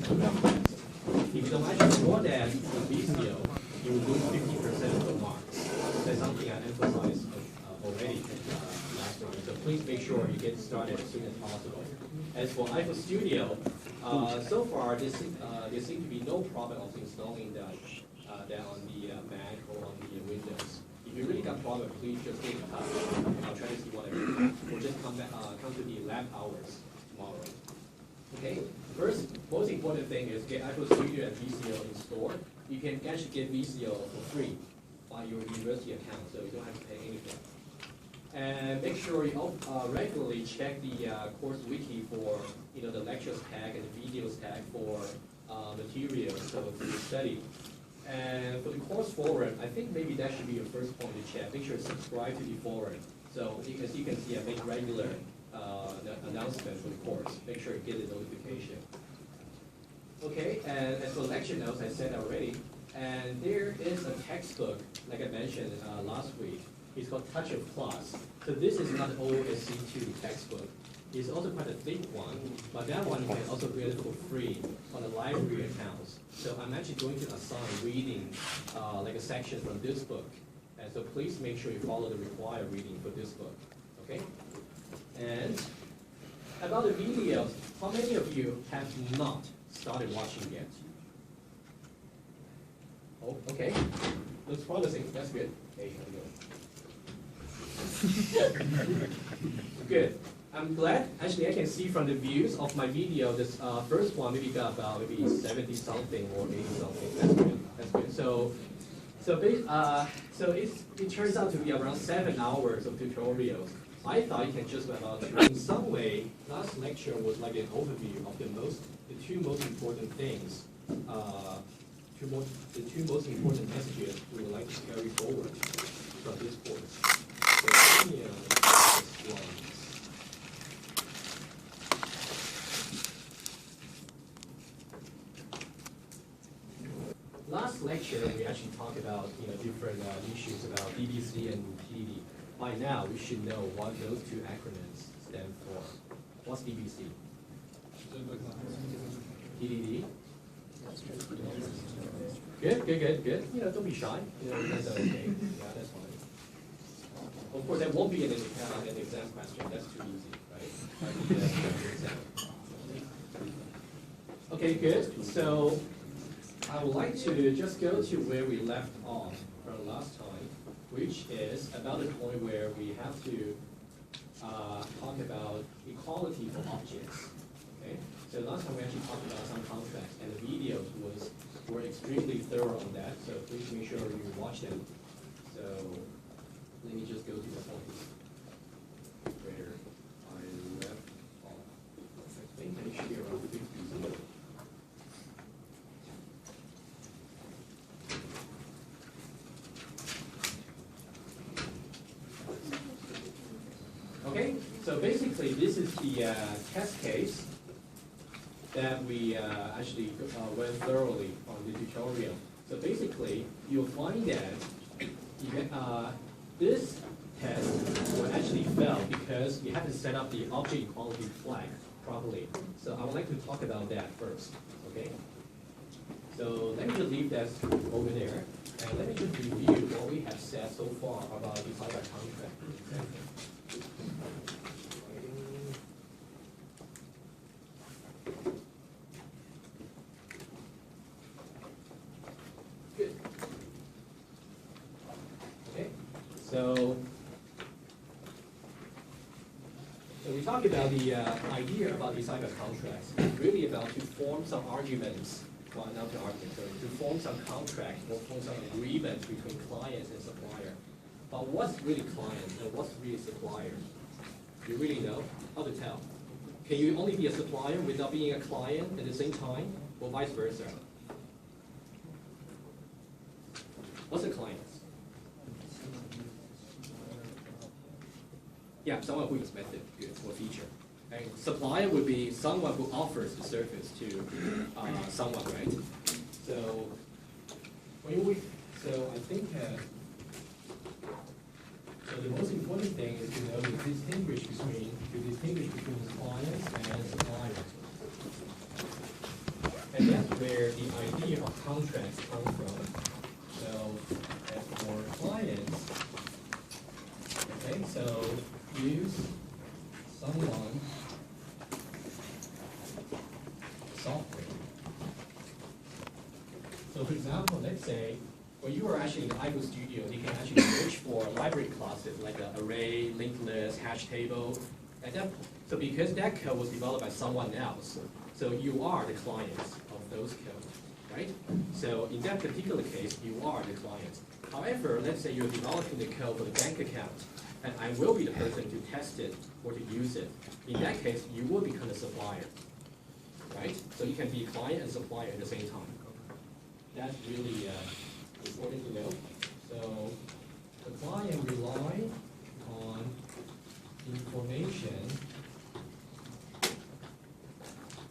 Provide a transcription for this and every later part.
If you don't actually score that VCO, you will lose 50% of the marks. That's something I emphasized already last time. So please make sure you get started as soon as possible. As for iPhone Studio, so far there seems to be no problem of installing that on the Mac or on the Windows. If you really got a problem, please just get in touch. I'll try to see what I can do. Or just come to the lab hours tomorrow. Okay. First, most important thing is get iPhone Studio and VCO installed. You can actually get VCO for free by your university account, so you don't have to pay anything. And make sure you regularly check the course wiki for the lectures tag and the videos tag for materials so for you study. And for the course forum, I think maybe that should be your first point to check. Make sure to subscribe to the forum. So because you can see I make regular announcement for the course. Make sure you get the notification. Okay, and as for lecture notes, I said already. And there is a textbook, like I mentioned last week. It's called Touch of Class. So this is not an OSC2 textbook. It's also quite a thick one, but that one you can also get it for free on the library accounts. So I'm actually going to assign reading like a section from this book. And so please make sure you follow the required reading for this book. Okay? And about the videos, how many of you have not started watching yet? Oh, okay. Looks promising. That's good. Okay, here we go. Good. I'm glad. Actually, I can see from the views of my video, this first one maybe got about maybe 70 something or 80 something. That's good. That's good. So it turns out to be around 7 hours of tutorials. I thought you can just about in some way. Last lecture was like an overview of the two most important things, the two most important messages we would like to carry forward from this course. So this one. Last lecture we actually talked about different issues about DBC and PDD. By now, we should know what those two acronyms stand for. What's DBC? PDD? Good. Don't be shy. That's okay. Yeah, that's fine. Of course, that won't be an exam question. That's too easy, right? Okay, good. So I would like to just go to where we left off from last time, which is about the point where we have to talk about equality for objects. Okay? So last time we actually talked about some contracts, and the videos were extremely thorough on that. So please make sure you watch them. So let me just go to the points where I left off. I think they should be around 50. Okay, so basically this is the test case that we actually went thoroughly on the tutorial. So basically, you'll find that this test will actually fail because you haven't set up the object equality flag properly. So I would like to talk about that first, okay? So let me just leave that over there, and let me just review what we have said so far about the cyber contract. Good. Okay. So we talked about the idea about the cyber contracts. It's really about to form some arguments. Well, not the argument, sorry, to form some contract or form some agreement between clients and supplier. But what's really client and what's really supplier? You really know how to tell. Can you only be a supplier without being a client at the same time, or vice versa? What's a client? Yeah, someone who is method, good, or feature. And supplier would be someone who offers the service to someone, right? So I think so the most important thing is to know to distinguish between clients and suppliers. And that's where the idea of contracts come from. So as for clients, okay, so use someone software. So for example, let's say when you are actually in the IGO Studio, you can actually search for library classes like an array, linked list, hash table. And that, so because that code was developed by someone else, so you are the clients of those codes, right? So in that particular case, you are the client. However, let's say you're developing the code for the bank account, and I will be the person to test it or to use it. In that case, you will become a supplier, right? So you can be client and supplier at the same time. That's really important to know. So the client rely on information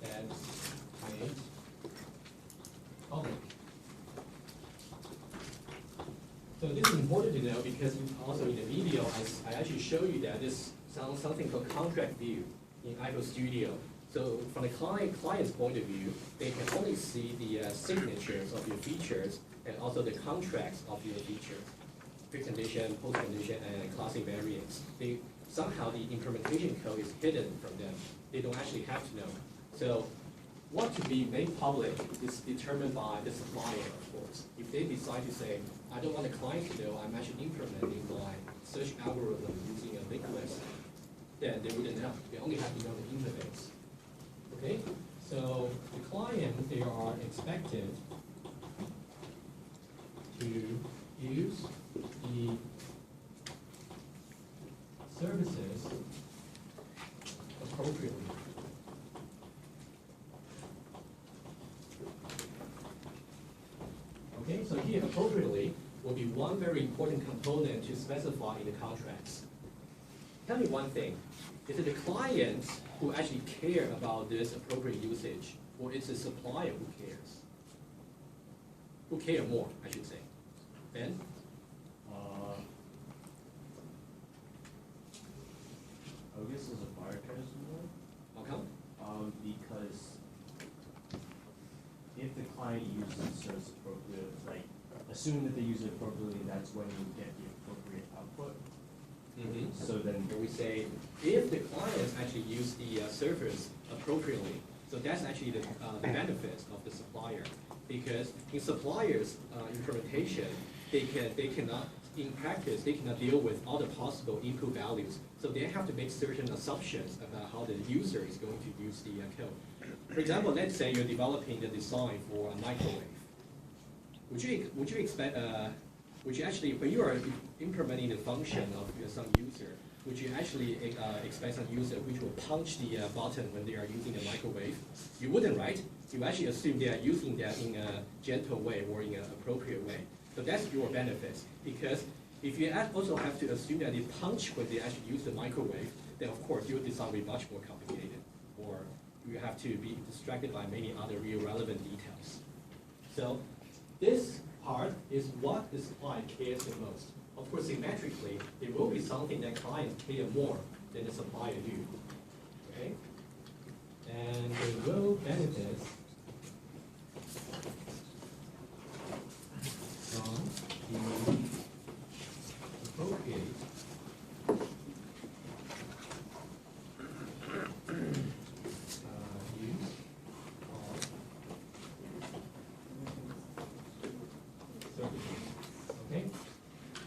that's made public. So this is important to know because also in the video, I actually show you that this sounds something called contract view in IGO Studio. So from the client's point of view, they can only see the signatures of your features and also the contracts of your features, precondition, postcondition, and class invariants. Somehow the implementation code is hidden from them. They don't actually have to know. So what to be made public is determined by the supplier, of course. If they decide to say, I don't want the client to know I'm actually implementing my search algorithm using a linked list, then they wouldn't know. They only have to know the interface. Okay? So the client, they are expected to use the services appropriately. Okay, so here appropriately will be one very important component to specify in the contracts. Tell me one thing, is it the client who actually care about this appropriate usage, or is it the supplier who cares? Who care more, I should say? Ben? I guess as a buyer cares more. How come? Because if the client uses the service appropriately, like assuming that they use it appropriately, that's when you get the appropriate output. Mm-hmm. So then we say if the clients actually use the service appropriately, so that's actually the benefit of the supplier. Because in suppliers' implementation, they cannot, in practice, they cannot deal with all the possible input values. So they have to make certain assumptions about how the user is going to use the code. For example, let's say you're developing the design for a microwave. Would you expect, would you actually, when you are implementing the function of some user, would you actually expect some user which will punch the button when they are using the microwave? You wouldn't, right? You actually assume they are using that in a gentle way or in an appropriate way. So that's your benefit, because if you also have to assume that they punch when they actually use the microwave, then of course your design will be much more complicated, or you have to be distracted by many other real relevant details. So this part is what the supplier cares the most. Of course, symmetrically, there will be something that clients care more than the supplier do. Okay? And they will benefit from the appropriate use of services. Okay?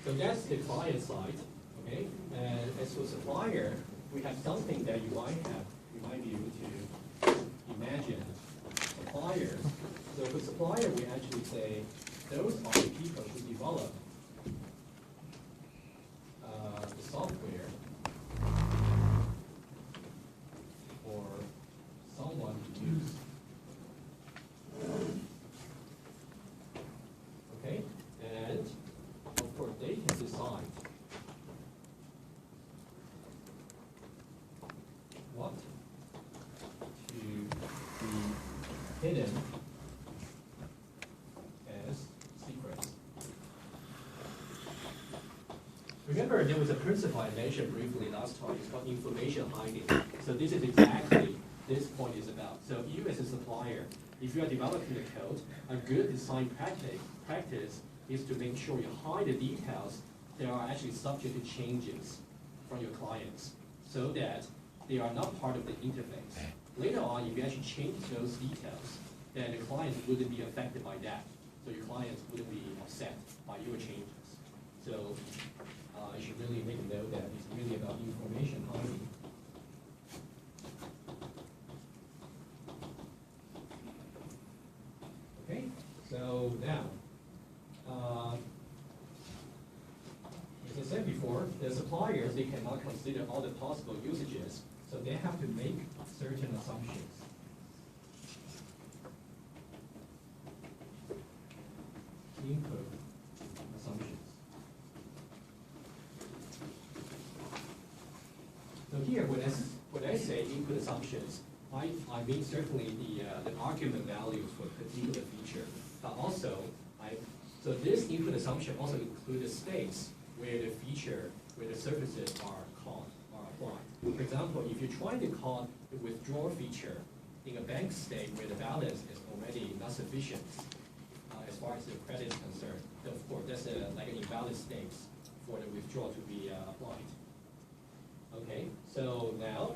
So that's the client side. Okay? And as for supplier, we have something that you might be able to imagine. Suppliers. So for supplier, we actually say those are the people who develop the software for someone to use. Okay? And of course, they can decide what to be hidden as secrets. Remember, there was a principle I mentioned briefly last time. It's called information hiding. So this is exactly this point is about. So you as a supplier, if you are developing the code, a good design practice is to make sure you hide the details that are actually subject to changes from your clients, so that they are not part of the interface. Later on, if you actually change those details, then the clients wouldn't be affected by that. So your clients wouldn't be upset by your changes. So you should really make a note that it's really about information hiding. Okay, so now, as I said before, the suppliers, they cannot consider all the possible usages, so they have to make certain assumptions. Input assumptions. So here, when I say input assumptions, I mean certainly the argument values for a particular feature, but also so this input assumption also includes the states where the feature, where the services are called, are applied. For example, if you're trying to call the withdrawal feature in a bank state where the balance is already not sufficient, as far as the credit is concerned, then of course that's like an invalid state for the withdrawal to be applied. Okay, so now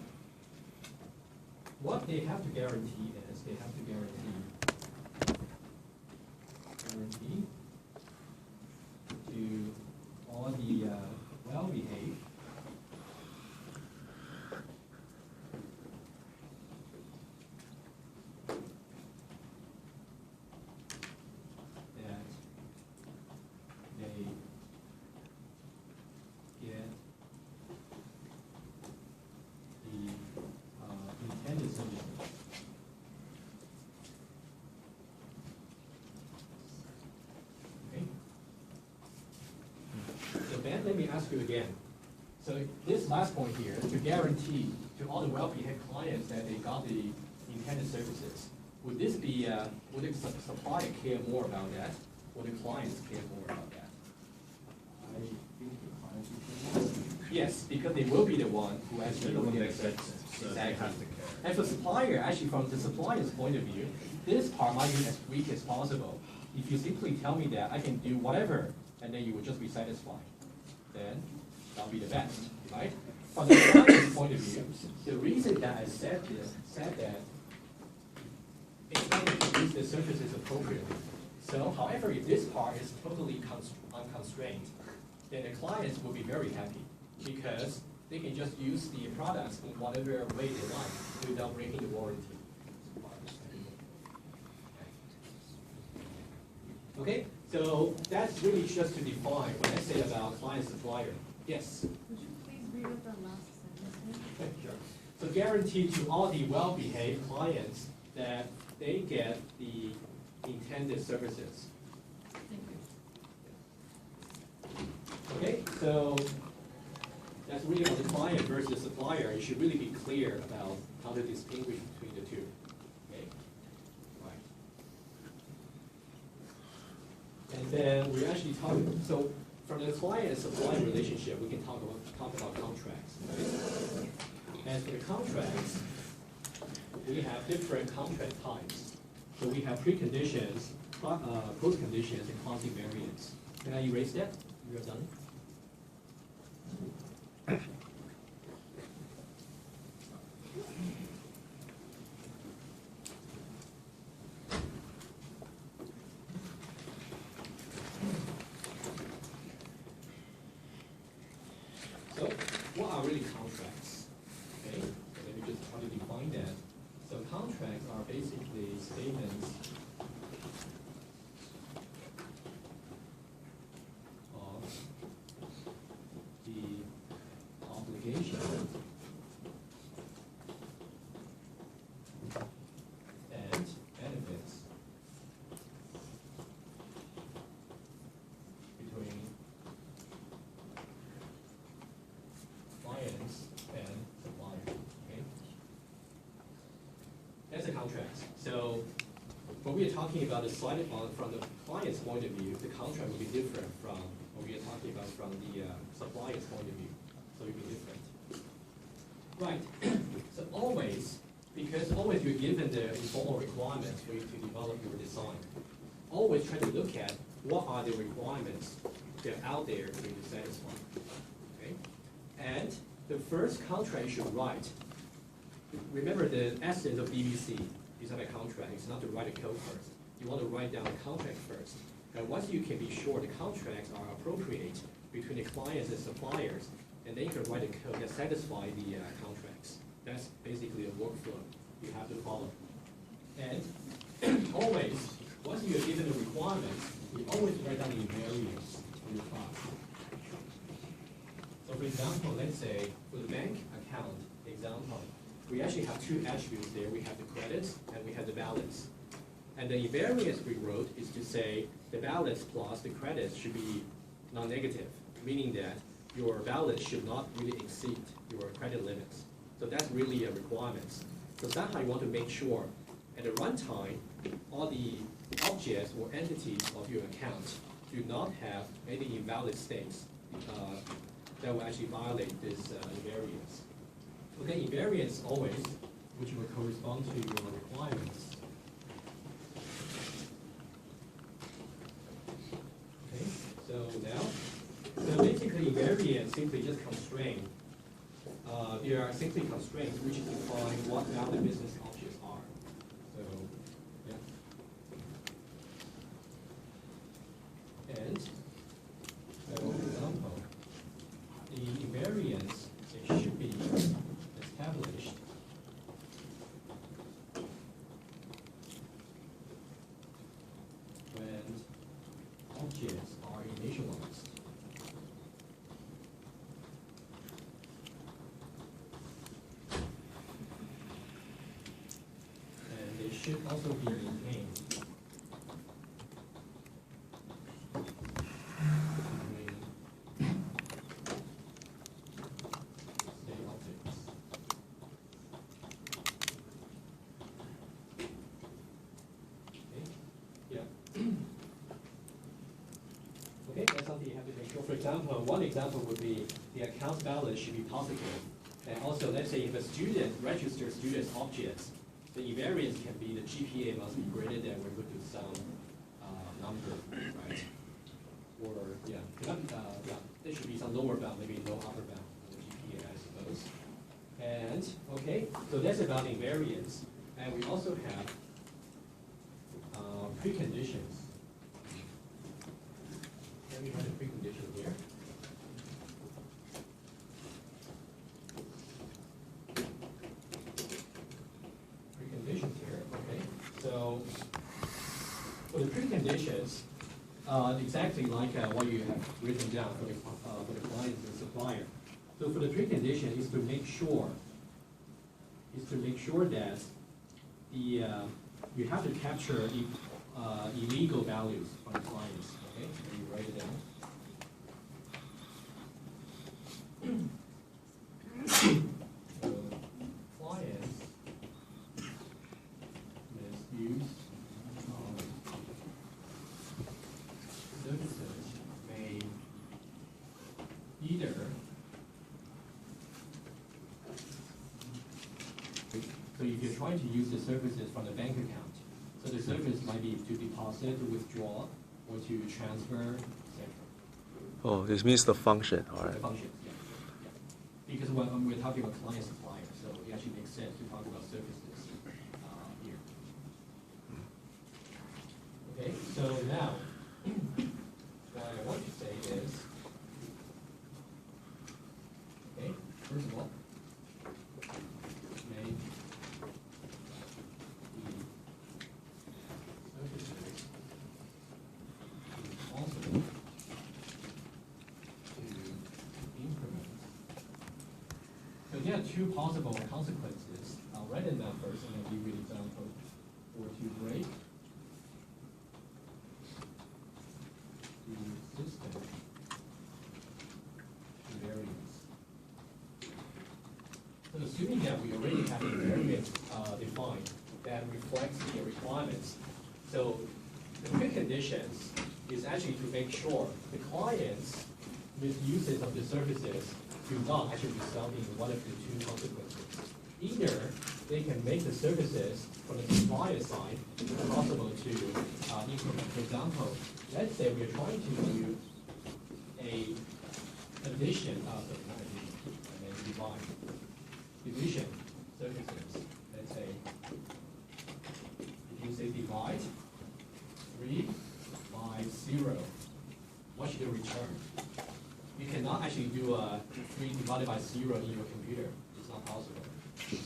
what they have to guarantee is they have to guarantee to all the well-behaved let me ask you again. So this last point here, to guarantee to all the well-behaved clients that they got the intended services, would this be, would the supplier care more about that, or the clients care more about that? I think the clients would care more. Yes, because they will be the one who actually will get the exactly. And for supplier, actually from the supplier's point of view, this part might be as weak as possible. If you simply tell me that I can do whatever, and then you will just be satisfied, then that'll be the best, right? From the client's point of view, the reason that I said that it's not to use the services appropriately. So, however, if this part is totally unconstrained, then the clients will be very happy because they can just use the products in whatever way they like without breaking the warranty. Okay, so that's really just to define what I say about client supplier. Yes? Would you please read out the last sentence? Okay, sure. So guarantee to all the well-behaved clients that they get the intended services. Thank you. Okay, so that's really on the client versus supplier. You should really be clear about how to distinguish between the two. Okay, right. And then we actually talk. So from the client and supplier relationship, we can talk about contracts. Right? And for the contracts, we have different contract types. So we have preconditions, postconditions, and closing variants. Can I erase that? You have done it? So, what are really contracts? Okay, so let me just try to define that. So contracts are basically statements of the obligation and benefits between clients and suppliers. Okay, that's a contract. So when we are talking about the slightly from the client's point of view, the contract will be different from what we are talking about from the supplier's point of view. So it will be different. Right. So always, Because always you're given the informal requirements for you to develop your design. Always try to look at what are the requirements that are out there for you to satisfy. Okay? And the first contract you should write, remember the essence of BBC is have a contract. It's not to write a code first. You want to write down the contract first. And once you can be sure the contracts are appropriate between the clients and suppliers, and then you can write a code that satisfy the contracts. That's basically a workflow you have to follow. And always, once you are given the requirements, you always write down the variance in your class. So for example, let's say for the bank account example, we actually have two attributes there. We have the credits and we have the balance. And the invariance we wrote is to say the balance plus the credits should be non-negative, meaning that your balance should not really exceed your credit limits. So that's really a requirement. So that's how you want to make sure at the runtime, all the objects or entities of your account do not have any invalid states that will actually violate this invariance. Okay, invariance always, which will correspond to your requirements. Okay, so now, so basically invariance simply just constrain. There are simply constraints which define what valid business objects are. So, yeah. And, so for example, the invariance, it should be established when objects are initialized. And they should also be maintained. Okay, that's something you have to make sure. For example, one example would be the account balance should be positive. And also, let's say if a student registers student's objects, the invariance can be the GPA must be greater than we're going to some number, right? Or, yeah, there should be some lower bound, maybe no upper bound for the GPA, I suppose. And, okay, so that's about invariance. And we also have preconditions. Let me write a precondition here. Preconditions here, okay. So for the preconditions, exactly like what you have written down for the client and supplier. So for the precondition is to make sure that the you have to capture illegal values from the clients. Okay, so you write it down. So clients misuse services may either so if you're trying to use the services from the bank account, so the service might be to deposit, to withdraw, or to transfer, etc. Oh, this means the function, all right. The functions, yeah. Because when we're talking about client supplier, so it actually makes sense to talk about services here. Okay, so now, what I want to say is, okay, first of all, make possible to increment. So there are two possible consequences. I'll write it down first and then give you an example. Or to break the system invariance. So assuming that we already have invariance defined that reflects the requirements. So the preconditions is actually to make sure the client's misuses of the services do not actually result in one of the two consequences. Either they can make the services from the supplier side possible to implement. For example, let's say we're trying to do a addition, sorry, not addition, I mean divide, division services. Let's say, if you say divide 3 by 0, what should you return? You cannot actually do a 3 divided by 0 in your computer. It's not possible.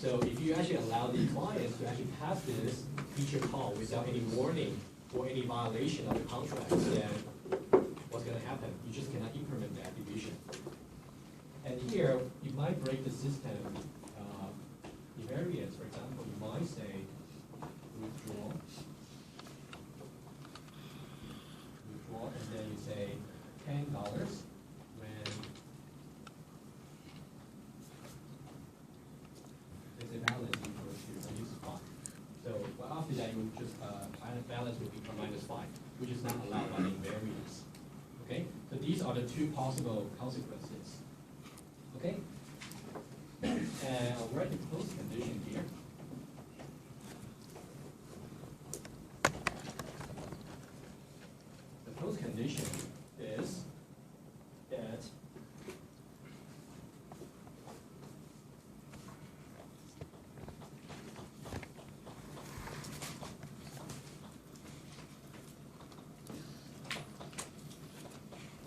So if you actually allow the clients to actually pass this feature call without any warning or any violation of the contract, then what's going to happen? You just cannot implement that division. And here, you might break the system invariance. For example, you might say withdraw, and then you say $10 when there's a balance equals to -5. So well, after that, you would just balance will become -5, which is not allowed by the invariance. Okay, so these are the two possible consequences. Okay, and I'll write the post condition here. The post condition is that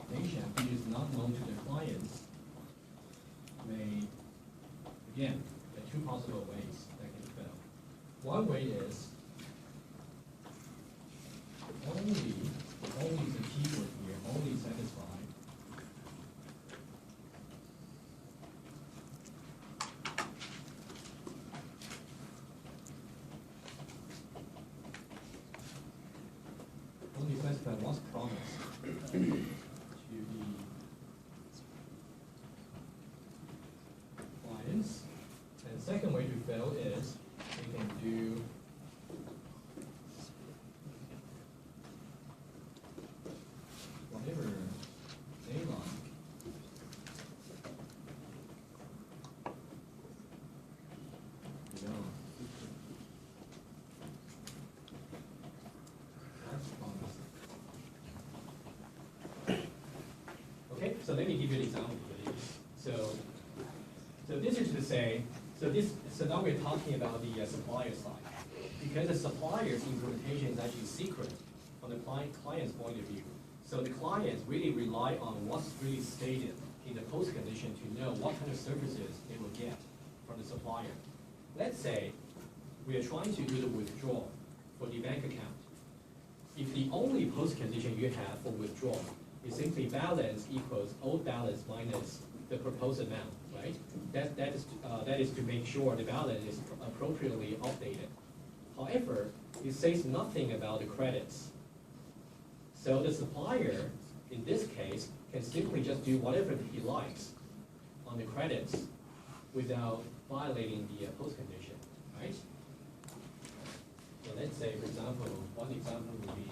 information which is not known to the clients may, again, there are two possible ways that can fail. One way is only is the keyword here, only satisfy what's promised to the clients. And the second way to fail is we can do whatever they like. You know, that's promised. Okay, so let me give you an example, please. So this is to say, so now we're talking about the supplier side. Because the supplier's implementation is actually secret from the client's point of view. So the clients really rely on what's really stated in the post condition to know what kind of services they will get from the supplier. Let's say we are trying to do the withdrawal for the bank account. If the only post condition you have for withdrawal is simply balance equals old balance minus the proposed amount, right? That is to make sure the balance is appropriately updated. However, it says nothing about the credits. So the supplier, in this case, can simply just do whatever he likes on the credits without violating the post condition, right? So let's say, for example, one example would be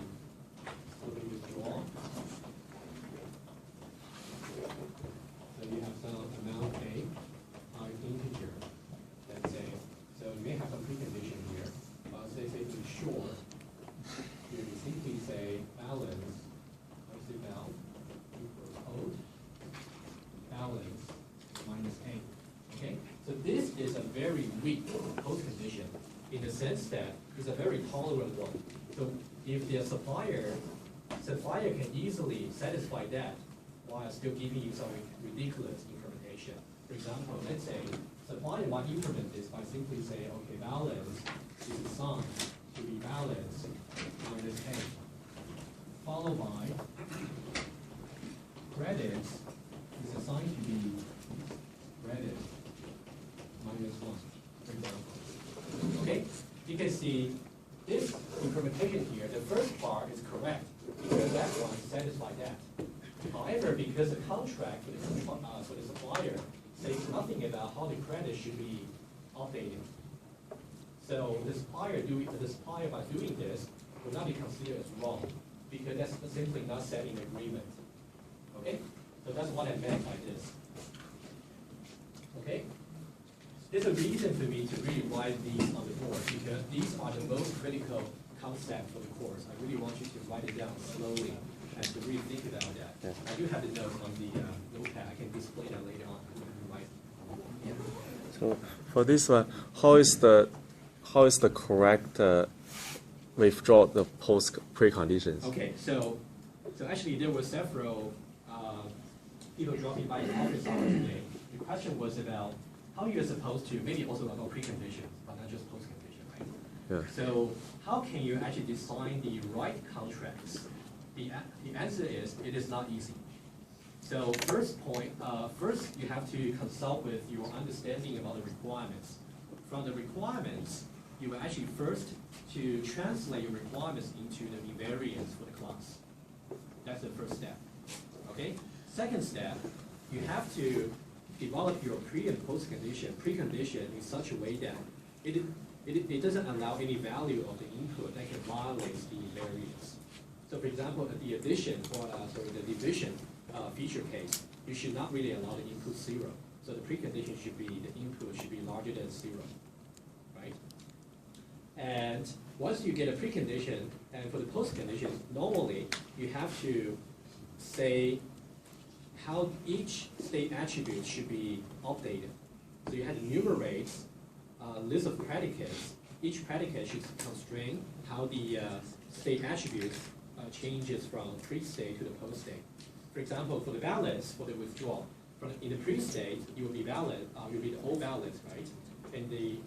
withdraw. So you have some amount A, integer, let's say. So you may have some precondition here. Say to sure, you simply say balance, val equals old, balance minus A. Okay? So this is a very weak post condition in the sense that it's a very tolerant one. So if the supplier can easily satisfy that while still giving you some ridiculous implementation. For example, let's say supplier might implement this by simply saying, okay, balance is assigned to be balance minus A, followed by credits is assigned to be credit minus 1, for example. Okay? You can see this implementation here, the first part is correct because that one satisfies that. However, because the contract for the supplier says nothing about how the credit should be updated. So the supplier by doing this will not be considered as wrong because that's simply not set in agreement. Okay? So that's what I meant by this. Okay? there's a reason for me to really write these on the board, because these are the most critical concepts for the course. I really want you to write it down slowly and to really think about that. Yeah. I do have the notes on the notepad. I can display that later on. Right. Yeah. So for this one, how is the correct withdraw the post preconditions? Okay, so actually there were several people dropping by the office hours today. The question was about how you're supposed to, maybe also about preconditions, but not just post-condition, right? Yeah. So how can you actually design the right contracts? The answer is, it is not easy. So first you have to consult with your understanding about the requirements. From the requirements, you will actually first to translate your requirements into the invariants for the class. That's the first step, okay? Second step, you have to develop your pre and post precondition in such a way that it doesn't allow any value of the input that can violate the invariance. So for example, the addition or the division feature case, you should not really allow the input 0. So the precondition should be, the input should be larger than 0, right? And once you get a precondition, and for the postcondition, normally you have to say how each state attribute should be updated. So you have to enumerate a list of predicates. Each predicate should constrain how the state attributes changes from pre-state to the post-state. For example, for the balance, for the withdrawal, in the pre-state, it will be valid, will be the whole balance, right? In the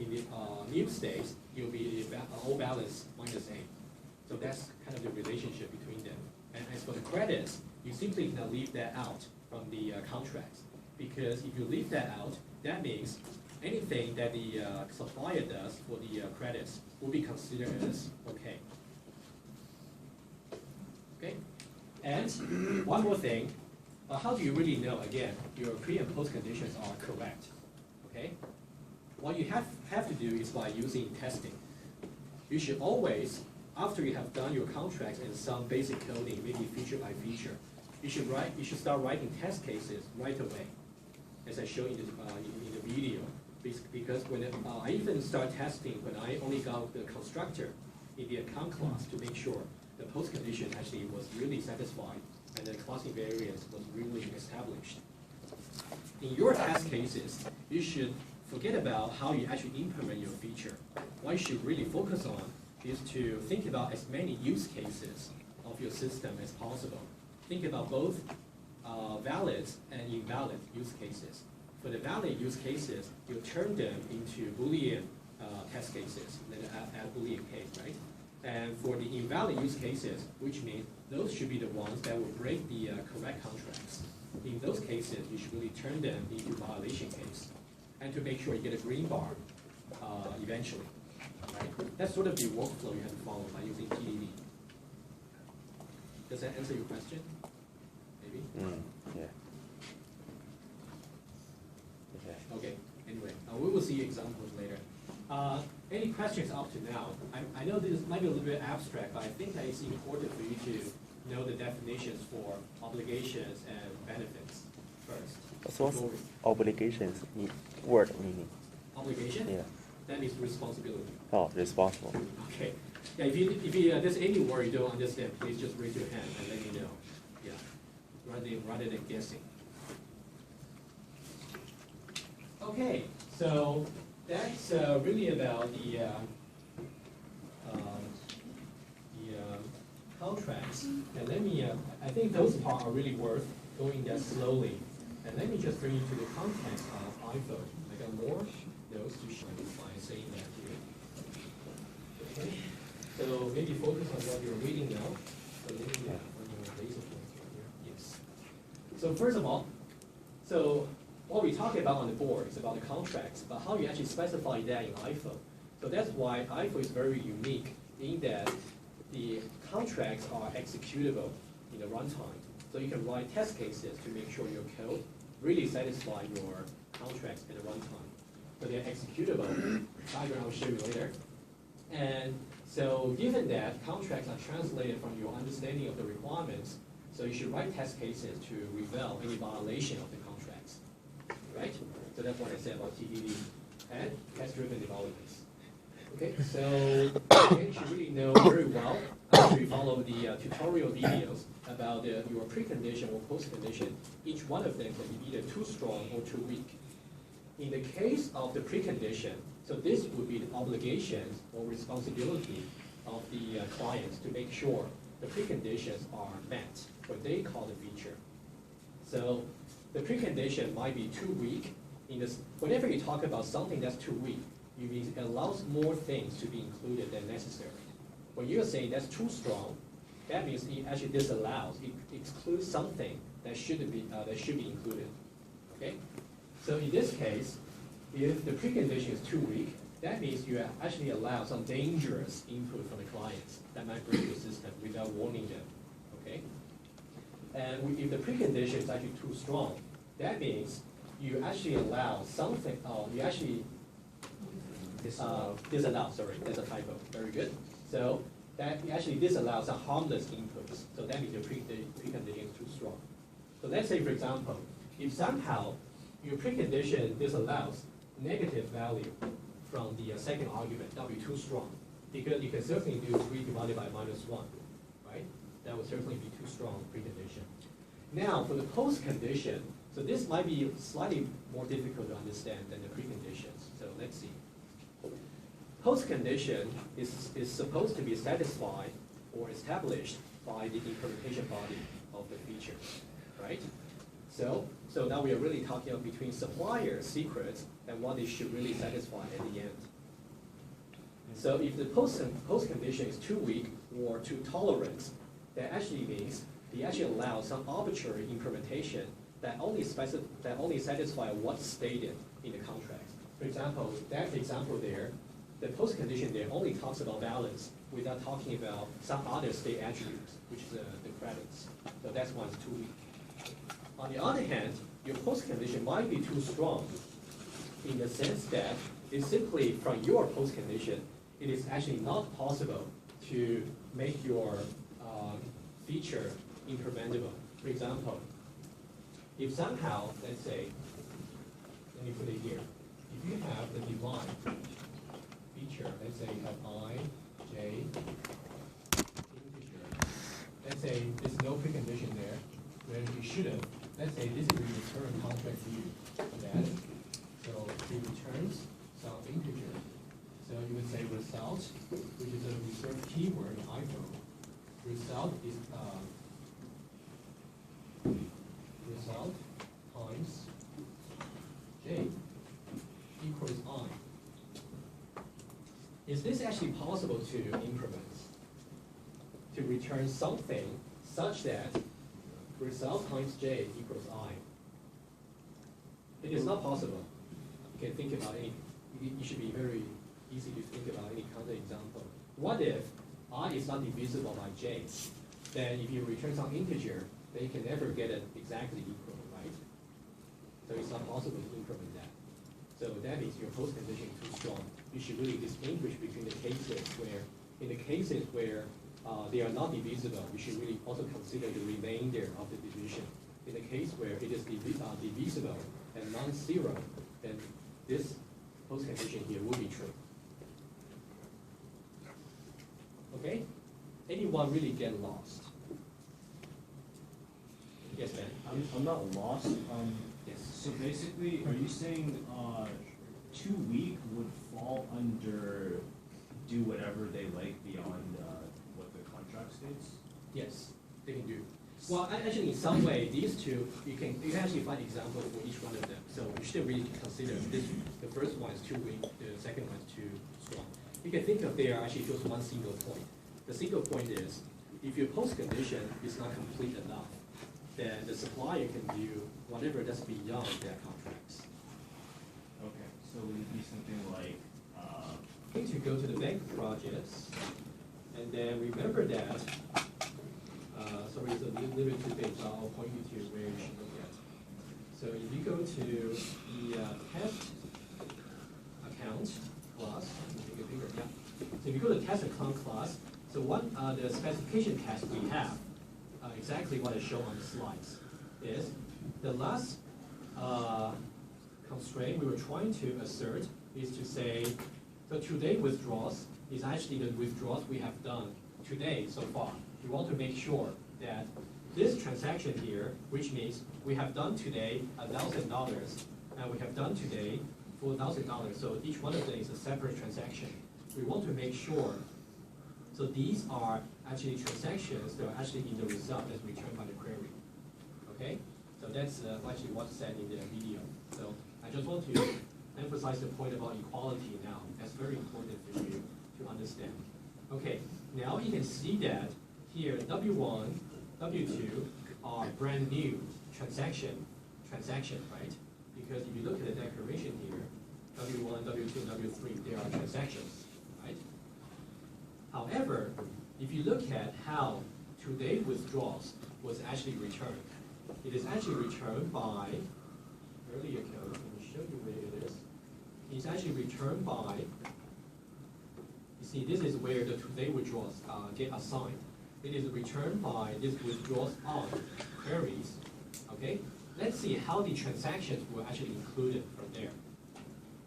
new state, it will be the whole balance minus A. So that's kind of the relationship between them. And as for the credits, you simply cannot leave that out from the contracts. Because if you leave that out, that means anything that the supplier does for the credits will be considered as okay. Okay? And one more thing, how do you really know, again, your pre and post conditions are correct? Okay? What you have to do is by using testing. You should always, after you have done your contracts and some basic coding, maybe feature by feature, you should start writing test cases right away, as I showed in the video. Because when I even start testing, when I only got the constructor in the account class to make sure the post condition actually was really satisfied and the class invariance was really established. In your test cases, you should forget about how you actually implement your feature. What you should really focus on is to think about as many use cases of your system as possible. Think about both valid and invalid use cases. For the valid use cases, you turn them into Boolean test cases, then add Boolean case, right? And for the invalid use cases, which means those should be the ones that will break the correct contracts. In those cases, you should really turn them into violation case, and to make sure you get a green bar eventually. Right? That's sort of the workflow you have to follow by using TDD. Does that answer your question? Maybe? Yeah. Okay, anyway, we will see examples later. Any questions up to now? I know this might be a little bit abstract, but I think that it's important for you to know the definitions for obligations and benefits first. So what's obligations word meaning? Obligation? Yeah. That means responsibility. Oh, responsible. Okay. Yeah, if there's any word you don't understand, please just raise your hand and let me know. Yeah, rather than guessing. Okay, so that's really about the contracts. And let me, I think those parts are really worth going that slowly. And let me just bring you to the content of iPhone. I got more notes to show by saying that here. Okay, so maybe focus on what you're reading now. So let me, on your laser points right here. Yes. So first of all, what we talk about on the board is about the contracts, but how you actually specify that in iPhone. So that's why iPhone is very unique in that the contracts are executable in the runtime. So you can write test cases to make sure your code really satisfies your contracts at the runtime. So they're executable. Diagram I'll show you later. And so given that contracts are translated from your understanding of the requirements, so you should write test cases to reveal any violation of the contracts. Right? So that's what I said about TDD. and test-driven developments. Okay, so you should really know very well after you follow the tutorial videos about your precondition or postcondition. Each one of them can be either too strong or too weak. In the case of the precondition, so this would be the obligations or responsibility of the clients to make sure the preconditions are met, what they call the feature. So the precondition might be too weak. Whenever you talk about something that's too weak, you mean it allows more things to be included than necessary. When you're saying that's too strong, that means it actually disallows, it excludes something that should be included. Okay? So in this case, if the precondition is too weak, that means you actually allow some dangerous input from the clients that might break your system without warning them. Okay? And if the precondition is actually too strong, that means you actually allow something, you actually disallow, sorry, that's a typo, very good. So that you actually disallow some harmless inputs, so that means your precondition is too strong. So let's say, for example, if somehow your precondition disallows negative value from the second argument, that would be too strong, because you can certainly do 3 divided by -1, right? That would certainly be too strong precondition. Now, for the postcondition, so this might be slightly more difficult to understand than the preconditions. So let's see. Postcondition is supposed to be satisfied or established by the implementation body of the feature, right? So now we are really talking about between supplier secrets and what they should really satisfy at the end. So if the postcondition is too weak or too tolerant, that actually means they actually allow some arbitrary implementation that only satisfy what's stated in the contract. For example, that example there, the postcondition there only talks about balance without talking about some other state attributes, which is the credits. So that's why it's too weak. On the other hand, your postcondition might be too strong in the sense that it's simply from your postcondition, it is actually not possible to make your feature implementable. For example, if somehow, let's say, let me put it here, if you have the divine feature, let's say you have I, J, integer, let's say there's no precondition there, where you should have, let's say this is the return contract view for that. So it returns some integer. So you would say result, which is a reserved keyword in iPhone. Result is result times J equals I. Is this actually possible to implement? To return something such that result times J equals I? It is not possible. You can think about any, it should be very easy to think about any counter example. What if I is not divisible by J? Then if you return some integer, then you can never get it exactly equal, right? So it's not possible to implement that. So that means your postcondition is too strong. You should really distinguish between the cases where, in the cases where they are not divisible, you should really also consider the remainder of the division. In the case where it is divisible and non-zero, then this postcondition here will be true. Okay? Anyone really get lost? Yes, Ben? I'm not lost. Yes. So basically, are you saying too weak would fall under do whatever they like beyond what the contract states? Yes, they can do. Well, actually, in some way, these two, you can actually find examples for each one of them. So you should really consider this. The first one is too weak. The second one is too strong. You can think of they are actually just one single point. The single point is, if your postcondition is not complete enough, then the supplier can do whatever that's beyond their contracts. Okay, so would it be something like I think you go to the bank projects, and then remember that, sorry, it's a little bit too big, so I'll point you to where you should look at. So if you go to the test account class, make it bigger, yeah. So if you go to test account class, so what the specification test we have, exactly what I show on the slides, is the last constraint we were trying to assert is to say, so today withdrawals is actually the withdrawals we have done today so far. We want to make sure that this transaction here, which means we have done today $1,000, and we have done today $4,000. So each one of them is a separate transaction. We want to make sure, so these are actually transactions that are actually in the result as returned by the query. Okay? So that's actually what's said in the video. So I just want to emphasize the point about equality now. That's very important for you to understand. Okay, now you can see that here W1, W2 are brand new transaction, right? Because if you look at the declaration here, W1, W2, W3, they are transactions, right? However, if you look at how today's withdrawals was actually returned, it is actually returned by, earlier code, let me show you where it is. It's actually returned by, you see, this is where the today withdrawals get assigned. It is returned by this withdrawals on queries, okay? Let's see how the transactions were actually included from there.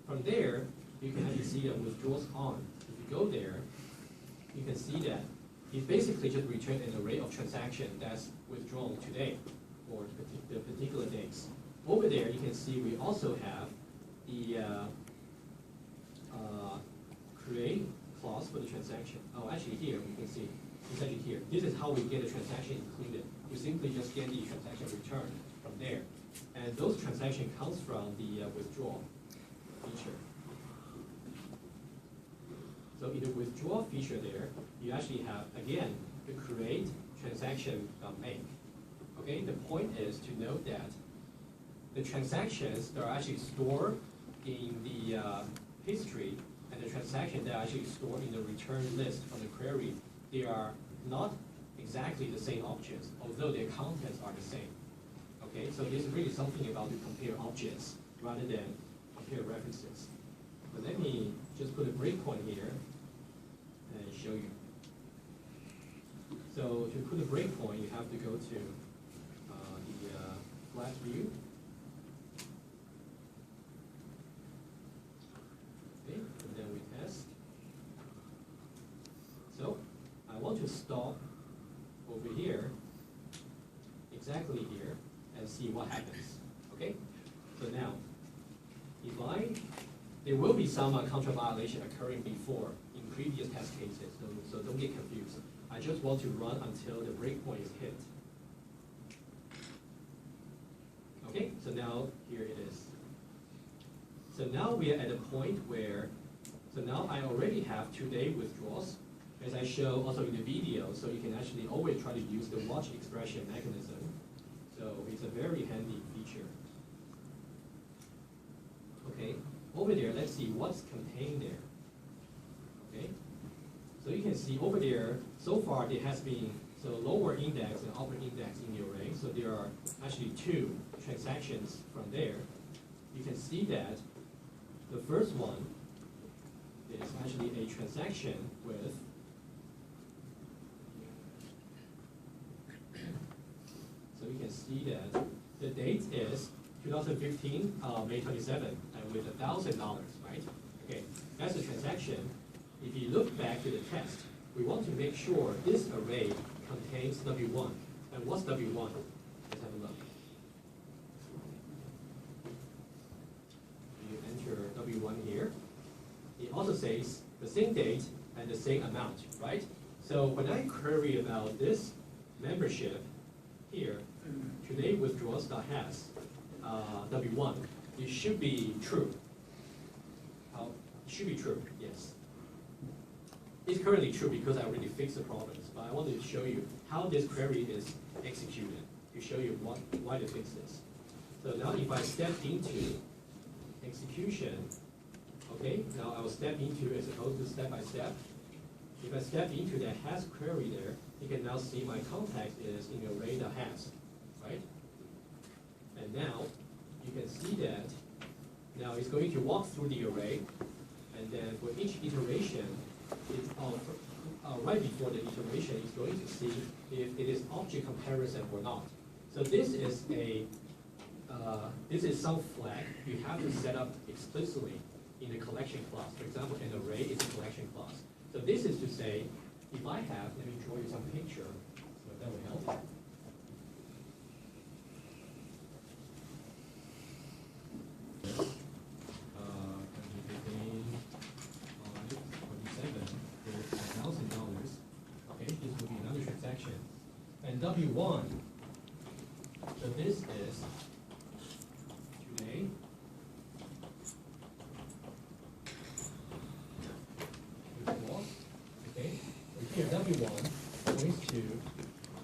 From there, you can actually see that withdrawals on. If you go there, you can see that it basically just returned an array of transactions that's withdrawn today or the particular days. Over there, you can see we also have the create clause for the transaction. Oh, actually here, you can see, it's actually here. This is how we get a transaction included. You simply just get the transaction return from there. And those transactions comes from the withdrawal feature. So in the withdrawal feature there, you actually have, again, the create transaction make. Okay, the point is to note that the transactions that are actually stored in the history and the transactions that are actually stored in the return list from the query, they are not exactly the same objects, although their contents are the same. Okay, so this is really something about to compare objects rather than compare references. But let me just put a breakpoint here and show you. So to put a breakpoint, you have to go to the flat view. Okay, and then we test. So I want to stop over here, exactly here, and see what happens. Okay? So now, there will be some contra violation occurring before in previous test cases, so don't get confused. I just want to run until the breakpoint is hit. Okay, so now here it is. So now we are at a point where, so now I already have today withdrawals, as I show also in the video, so you can actually always try to use the watch expression mechanism. So it's a very handy feature. Okay, over there, let's see what's contained there. Okay, so you can see over there, so far there has been, so lower index and upper index in the array, so there are actually two transactions from there. You can see that the first one is actually a transaction with, so you can see that the date is 2015, May 27, and with $1,000, right? Okay, that's the transaction. If you look back to the test, we want to make sure this array contains W1. And what's W1? Let's have a look. You enter W1 here. It also says the same date and the same amount, right? So when I query about this membership here, today withdrawals.has W1, it should be true. It should be true, yes. It's currently true because I already fixed the problems, but I wanted to show you how this query is executed, to show you why to fix this. So now if I step into execution, okay, now I will step into, as opposed to step by step. If I step into the has query there, you can now see my context is in array.has, right? And now you can see that now it's going to walk through the array, and then for each iteration, it's right before the iteration, it's going to see if it is object comparison or not. So this is some flag you have to set up explicitly in the collection class. For example, an array is a collection class. So this is to say, if I have, let me draw you some picture, so that will help. $1,000. Okay, this will be another transaction. And W1, so this is today. Okay, and here W1 points to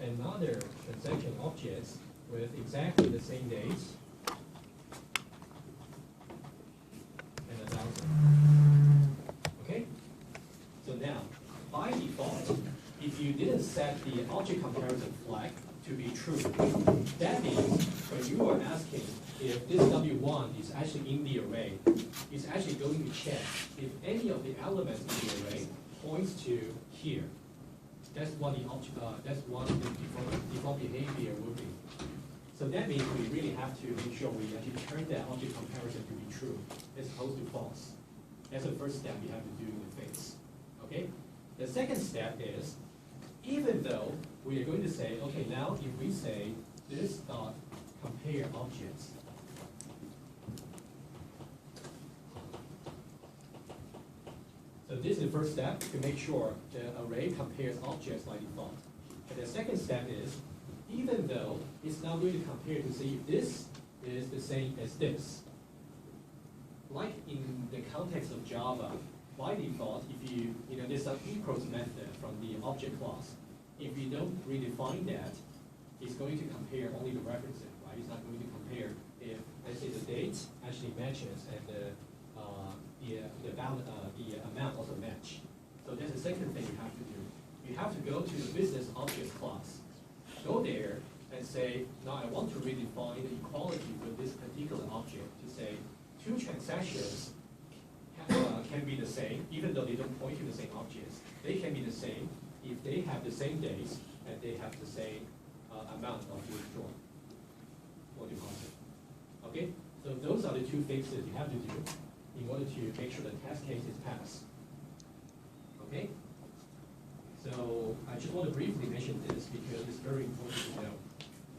another transaction object with exactly the same dates and 1,000. Okay, so now by default, if you didn't set the object comparison flag to be true, that means when you are asking if this W1 is actually in the array, it's actually going to check if any of the elements in the array points to here. That's what the default behavior will be. So that means we really have to make sure we actually turn that object comparison to be true as opposed to false. That's the first step we have to do in the phase. Okay? The second step is, even though we are going to say, okay, now if we say this dot compare objects, so this is the first step to make sure the array compares objects by default. And the second step is, even though it's now going to compare to see if this is the same as this, like in the context of Java, by default, if you know, there's an equals method from the object class. If you don't redefine that, it's going to compare only the references, right? It's not going to compare if, let's say, the date actually matches and the amount also match. So that's the second thing you have to do. You have to go to the business object class, go there and say, now I want to redefine the equality with this particular object to say two transactions can be the same, even though they don't point to the same objects. They can be the same if they have the same dates and they have the same amount of withdraw or deposit. Okay? So those are the two fixes you have to do in order to make sure the test case is passed. Okay? So I just want to briefly mention this because it's very important to know.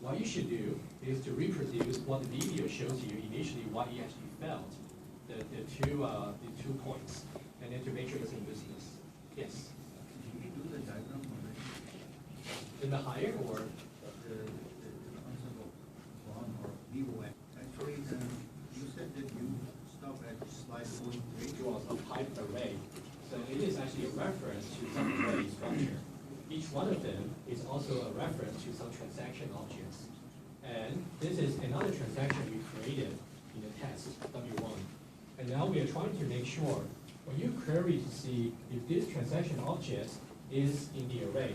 What you should do is to reproduce what the video shows you initially, what you actually felt, the two points, and then to make sure it's in business. Yes? Did we do the diagram already? In the higher or? The concept of bond or VOM. Actually, you said that you stop at slide 43. Draws a pipe array. So it is actually a reference to some array structure. Each one of them is also a reference to some transaction objects. And this is another transaction we created in the test, W1. And now we are trying to make sure, when you query to see if this transaction object is in the array,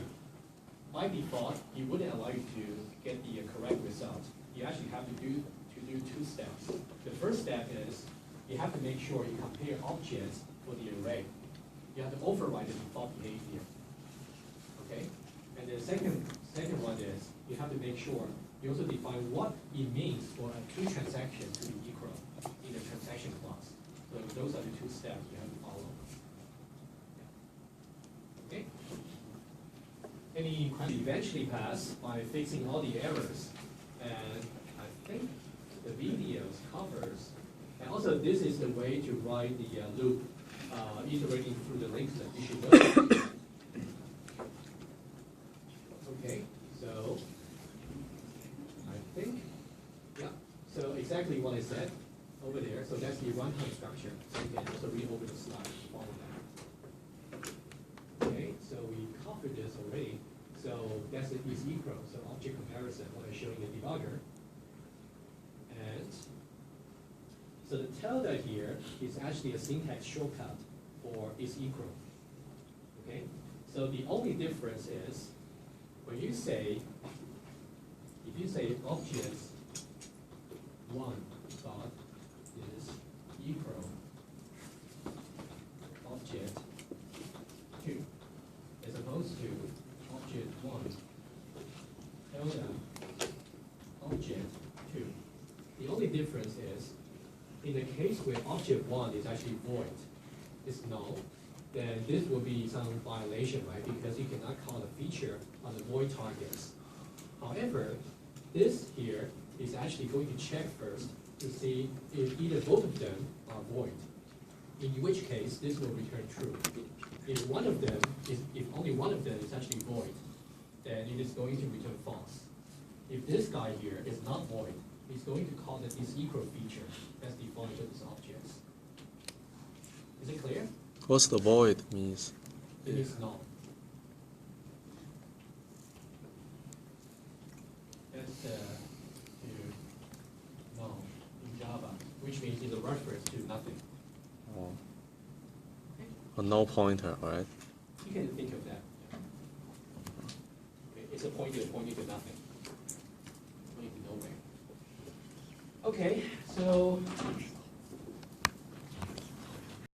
by default, it wouldn't allow you to get the correct result. You actually have to do two steps. The first step is you have to make sure you compare objects for the array. You have to override the default behavior. Okay? And the second one is you have to make sure you also define what it means for two transactions to be equal in the transaction class. So those are the two steps you have to follow. Okay? Any questions? Eventually pass by fixing all the errors. And I think the videos covers, and also this is the way to write the loop, iterating through the links that you should know. Okay, so I think, yeah, so exactly what I said over there. So that's the runtime structure. So you can also read over the slide to follow that. Okay, so we covered this already. So that's the EECS, so object comparison, what I showed in the debugger. And so the tilde here is actually a syntax shortcut for EECS. Okay, so the only difference is when you say, if you say objects 1 dot is equal object 2, as opposed to object 1 tilde object 2. The only difference is in the case where object one is actually void, it's null, then this will be some violation, right? Because you cannot call a feature on the void targets. However, this here is actually going to check first to see if either both of them are void. In which case, this will return true. If one of them is, if only one of them is actually void, then it is going to return false. If this guy here is not void, it's going to call the disequal feature that's defined to this object. Is it clear? What's the void means? It is null. That's null in Java, which means it's a reference to nothing. Oh. A null pointer, right? You can think of that. Okay, it's a pointer pointing to nothing, pointing to nowhere. Okay, so